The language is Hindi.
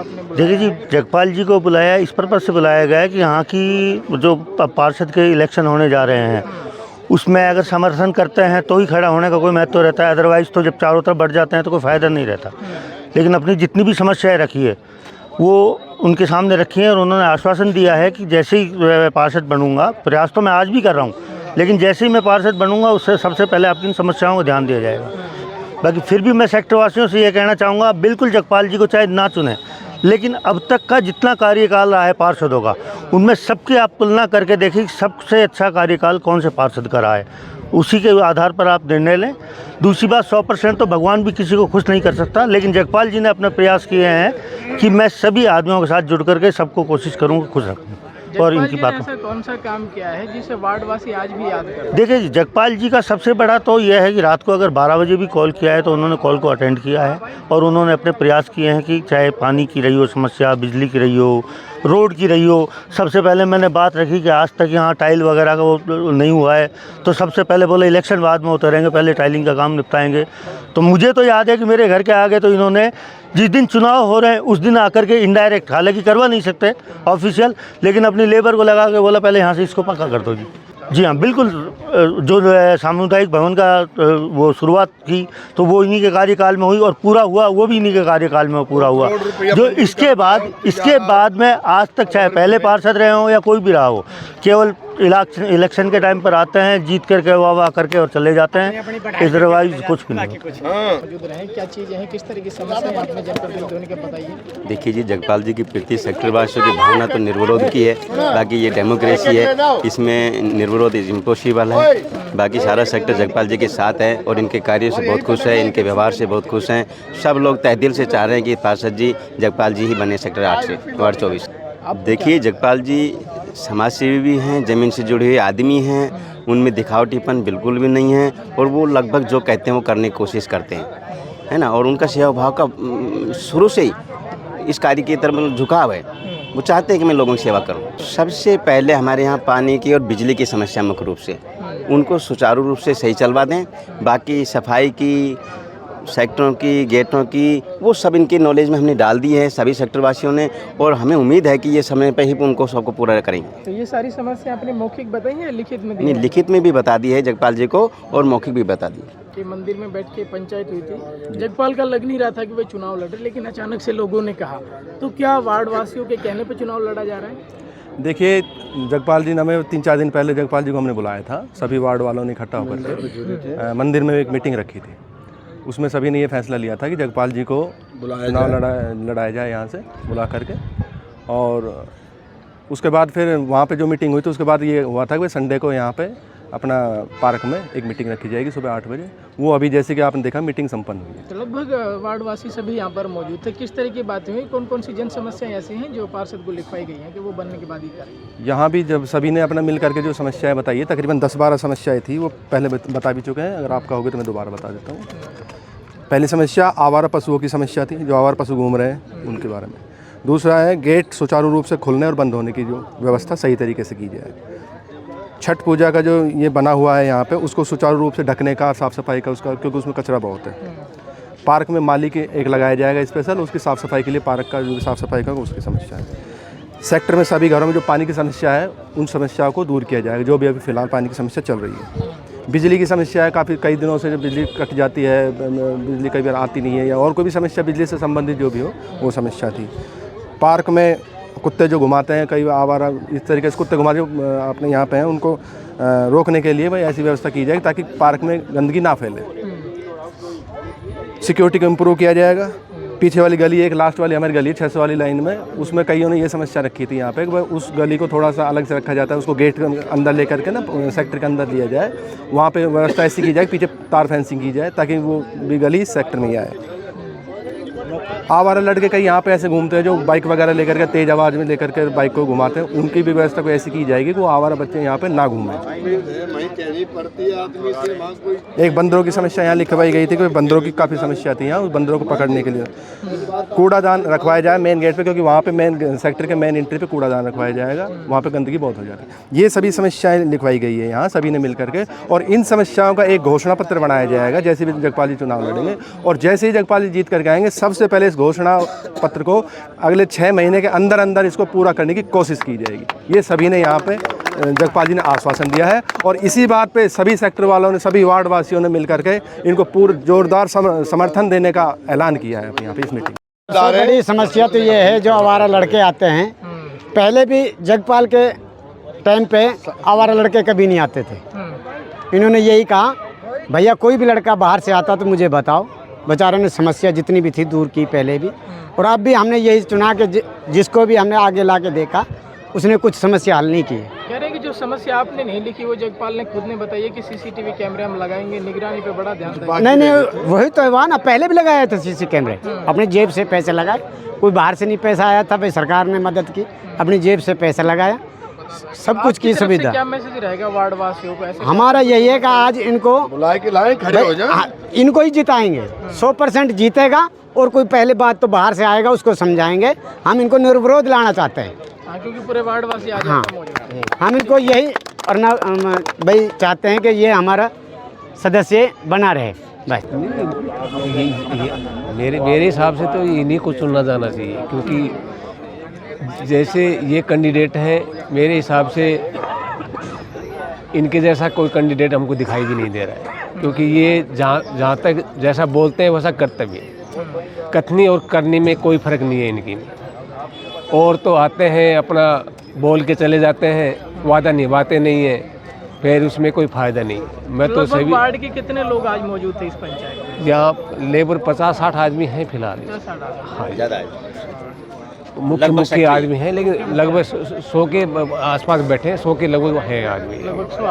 आपने बुलाया? देखिए जी, जगपाल जी को बुलाया इस पर्पज़ से बुलाया गया है कि यहाँ की जो पार्षद के इलेक्शन होने जा रहे हैं उसमें अगर समर्थन करते हैं तो ही खड़ा होने का कोई महत्व रहता है, अदरवाइज़ तो जब चारों तरफ बढ़ जाते हैं तो कोई फ़ायदा नहीं रहता। लेकिन अपनी जितनी भी समस्याएं रखी है वो उनके सामने रखी है और उन्होंने आश्वासन दिया है कि जैसे ही पार्षद बनूंगा, प्रयास तो मैं आज भी कर रहा हूँ, लेकिन जैसे ही मैं पार्षद बनूंगा उससे सबसे पहले आपकी इन समस्याओं को ध्यान दिया जाएगा। बाकी फिर भी मैं सेक्टर वासियों से ये कहना चाहूँगा, बिल्कुल जगपाल जी को चाहे ना चुनें, लेकिन अब तक का जितना कार्यकाल रहा है पार्षदों का, उनमें सबकी आप तुलना करके देखिए सबसे अच्छा कार्यकाल कौन से पार्षद का रहा है, उसी के आधार पर आप निर्णय लें। दूसरी बात, 100% तो भगवान भी किसी को खुश नहीं कर सकता, लेकिन जगपाल जी ने अपने प्रयास किए हैं कि मैं सभी आदमियों के साथ जुड़ करके सबको कोशिश करूँगा खुश रखूँ। और इनकी बात ऐसा कौन सा काम किया है जिसे वार्डवासी आज भी याद करते हैं? देखिए, जगपाल जी का सबसे बड़ा तो यह है कि रात को अगर 12 बजे भी कॉल किया है तो उन्होंने कॉल को अटेंड किया है और उन्होंने अपने प्रयास किए हैं कि चाहे पानी की रही हो समस्या, बिजली की रही हो, रोड की रही हो। सबसे पहले मैंने बात रखी कि आज तक यहाँ टाइल वगैरह का वो नहीं हुआ है, तो सबसे पहले बोले इलेक्शन बाद में उतरेंगे, पहले टाइलिंग का काम निपटाएंगे। तो मुझे तो याद है कि मेरे घर के आगे तो इन्होंने जिस दिन चुनाव हो रहे हैं उस दिन आकर के इनडायरेक्ट, हालांकि करवा नहीं सकते ऑफिशियल, लेकिन अपनी लेबर को लगा के बोला पहले यहाँ से इसको पक्का कर दो जी। जी हाँ, बिल्कुल। जो सामुदायिक भवन का वो शुरुआत की तो वो इन्हीं के कार्यकाल में हुई और पूरा हुआ वो भी इन्हीं के कार्यकाल में पूरा हुआ। जो इसके बाद में आज तक चाहे पहले पार्षद रहे हों या कोई भी रहा हो, केवल इलेक्शन के टाइम पर आते हैं, जीत करके वाह करके और चले जाते हैं, अदरवाइज कुछ भी नहीं। क्या चीज़ें हैं, किस तरह की समस्या आपने जनप्रतिनिधियों के बताइए? देखिए जी, जगपाल जी की प्रति सेक्टर वासियों की भावना तो निर्विरोध की है। बाकी ये डेमोक्रेसी है, इसमें निर्विरोध इम्पॉसिबल है। बाकी सारा सेक्टर जगपाल जी के साथ है और इनके कार्यों से बहुत खुश है, इनके व्यवहार से बहुत खुश हैं। सब लोग तहे दिल से चाह रहे हैं कि पार्षद जी जगपाल जी ही बने सेक्टर 8 से वार्ड 24। देखिए, जगपाल जी समाज सेवी भी हैं, ज़मीन से जुड़े हुए आदमी हैं, उनमें दिखावटीपन बिल्कुल भी नहीं है और वो लगभग जो कहते हैं वो करने की कोशिश करते हैं, है ना। और उनका सेवा भाव का शुरू से ही इस कार्य की तरफ झुकाव है। वो चाहते हैं कि मैं लोगों की सेवा करूं। सबसे पहले हमारे यहाँ पानी की और बिजली की समस्या मुख्य रूप से, उनको सुचारू रूप से सही चलवा दें। बाकी सफाई की, सेक्टरों की, गेटों की, वो सब इनकी नॉलेज में हमने डाल दी है सभी सेक्टर वासियों ने, और हमें उम्मीद है कि ये समय पे ही उनको सबको पूरा करेंगे। तो ये सारी समस्या आपने मौखिक बताई है या लिखित में दी? नहीं, लिखित में भी बता दी है जगपाल जी को और मौखिक भी बता दी। कि मंदिर में बैठ के पंचायत हुई थी, जगपाल का लग नहीं रहा था कि वे चुनाव लड़े, लेकिन अचानक से लोगों ने कहा, तो क्या वार्ड वासियों के कहने पर चुनाव लड़ा जा रहा है? देखिए, जगपाल जी ने हमें 3-4 दिन पहले जगपाल जी को हमने बुलाया था, सभी वार्ड वालों ने इकट्ठा होकर के मंदिर में एक मीटिंग रखी थी। उसमें सभी ने ये फैसला लिया था कि जगपाल जी को चुनाव लड़ाया जाए यहाँ से बुला करके। और उसके बाद फिर वहाँ पे जो मीटिंग हुई थी उसके बाद ये हुआ था कि संडे को यहाँ पे अपना पार्क में एक मीटिंग रखी जाएगी सुबह 8 बजे। वो अभी जैसे कि आपने देखा मीटिंग संपन्न हुई है। तो लगभग वार्डवासी सभी यहाँ पर मौजूद थे। किस तरह की बातें हुई, कौन कौन सी जन समस्याएं ऐसी हैं जो पार्षद को लिखवाई गई हैं कि वो बनने के बाद ही करें? यहाँ भी जब सभी ने अपना मिल करके जो समस्याएं बताई है, तकरीबन 10-12 समस्याएँ थी, वो पहले बता भी चुके हैं। अगर आपका होगा तो मैं दोबारा बता देता हूँ। पहली समस्या आवारा पशुओं की समस्या थी, जो आवारा पशु घूम रहे हैं उनके बारे में। दूसरा है गेट सुचारू रूप से खुलने और बंद होने की जो व्यवस्था सही तरीके से की जाए। छठ पूजा का जो ये बना हुआ है यहाँ पे, उसको सुचारू रूप से ढकने का, साफ़ सफाई का उसका, क्योंकि उसमें कचरा बहुत है। पार्क में माली के एक लगाया जाएगा स्पेशल, उसकी साफ़ सफाई के लिए, पार्क का जो साफ़ सफाई का उसकी समस्या है। सेक्टर में सभी घरों में जो पानी की समस्या है उन समस्याओं को दूर किया जाएगा, जो भी अभी फ़िलहाल पानी की समस्या चल रही है। बिजली की समस्या है, काफ़ी कई दिनों से जब बिजली कट जाती है, बिजली कई बार आती नहीं है, या और कोई भी समस्या बिजली से संबंधित जो भी हो वो समस्या थी। पार्क में कुत्ते जो घुमाते हैं, कई आवारा इस तरीके से कुत्ते घुमा जो अपने यहाँ पे हैं, उनको रोकने के लिए भाई ऐसी व्यवस्था की जाएगी ताकि पार्क में गंदगी ना फैले। सिक्योरिटी को इम्प्रूव किया जाएगा। पीछे वाली गली, एक लास्ट वाली हमारी गली 600 वाली लाइन में, उसमें कईयों ने ये समस्या रखी थी यहाँ पे कि उस गली को थोड़ा सा अलग से रखा जाता है, उसको गेट के अंदर लेकर के ना सेक्टर के अंदर लिया जाए। वहाँ पे व्यवस्था ऐसी की जाए, पीछे तार फेंसिंग की जाए ताकि वो भी गली सेक्टर में ही आए। आवारा लड़के कई यहाँ पे ऐसे घूमते हैं जो बाइक वगैरह लेकर के तेज़ आवाज़ में लेकर के बाइक को घुमाते हैं, उनकी भी व्यवस्था को ऐसी की जाएगी कि वो आवारा बच्चे यहाँ पे ना घूमें। एक बंदरों की समस्या यहाँ लिखवाई गई थी कि बंदरों की काफ़ी समस्या थी यहाँ, उस बंदरों को पकड़ने के लिए कूड़ादान रखवाया जाए मेन गेट पे, क्योंकि वहाँ पे मेन सेक्टर के मेन एंट्री पे कूड़ादान रखवाया जाएगा, वहाँ पे गंदगी बहुत हो जाती है। ये सभी समस्याएं लिखवाई गई है यहाँ सभी ने मिल करके, और इन समस्याओं का एक घोषणा पत्र बनाया जाएगा जैसे भी जगपाल जी चुनाव लड़ेंगे। और जैसे ही जगपाल जी जीत करके आएंगे, सबसे पहले इस घोषणा पत्र को अगले 6 महीने के अंदर अंदर इसको पूरा करने की कोशिश की जाएगी। ये सभी ने यहाँ पे जगपाल जी ने आश्वासन दिया है और इसी बात पे सभी सेक्टर वालों ने, सभी वार्ड वासियों ने मिलकर के इनको पूरा जोरदार समर्थन देने का ऐलान किया है अपने यहाँ पे इस मीटिंग। सबसे बड़ी समस्या तो ये है जो आवारा लड़के आते हैं, पहले भी जगपाल के टाइम पे आवारा लड़के कभी नहीं आते थे। इन्होंने यही कहा भैया कोई भी लड़का बाहर से आता तो मुझे बताओ। बेचारों ने समस्या जितनी भी थी दूर की पहले भी, और अब भी हमने यही चुना कि जिसको भी हमने आगे ला के देखा उसने कुछ समस्या हल नहीं की है। कह रहे हैं कि जो समस्या आपने नहीं लिखी वो जगपाल ने खुद ने बताई है कि सीसीटीवी कैमरे हम लगाएंगे, निगरानी पे बड़ा ध्यान देंगे। नहीं वही तो हुआ ना, पहले भी लगाए थे सीसी कैमरे, अपनी जेब से पैसे लगाए, कोई बाहर से नहीं पैसा आया था, भाई सरकार ने मदद की, अपनी जेब से पैसा लगाया, सब कुछ की सुविधा। क्या मैसेज रहेगा वार्ड वासियों को? ऐसे हमारा यही है कि आज इनको बुलाए के लाए, खड़े हो जाए, इनको ही जिताएंगे, 100% जीतेगा। और कोई पहले बात तो बाहर से आएगा उसको समझाएंगे, हम इनको निर्विरोध लाना चाहते हैं। क्योंकि पूरे वार्ड वासी आज हाँ, हम इनको यही और ना भाई चाहते हैं कि ये हमारा सदस्य बना रहे बस। मेरे हिसाब से तो इन्हीं को चुनना जाना चाहिए, क्योंकि जैसे ये कैंडिडेट हैं मेरे हिसाब से इनके जैसा कोई कैंडिडेट हमको दिखाई भी नहीं दे रहा है, क्योंकि ये जहाँ तक जैसा बोलते हैं वैसा कर्तव्य है, कथनी और करने में कोई फ़र्क नहीं है इनकी। और तो आते हैं अपना बोल के चले जाते हैं, वादा निभाते नहीं है, फिर उसमें कोई फ़ायदा नहीं। मैं तो सभी वार्ड के कितने लोग आज मौजूद थे इस पंचायत में? यहाँ लेबर 50-60 आदमी हैं फिलहाल। हाँ, ज़्यादा मुख्य आदमी हैं, लेकिन लगभग 100 के आसपास बैठे हैं, 100 के लगभग हैं आदमी। लगभग 100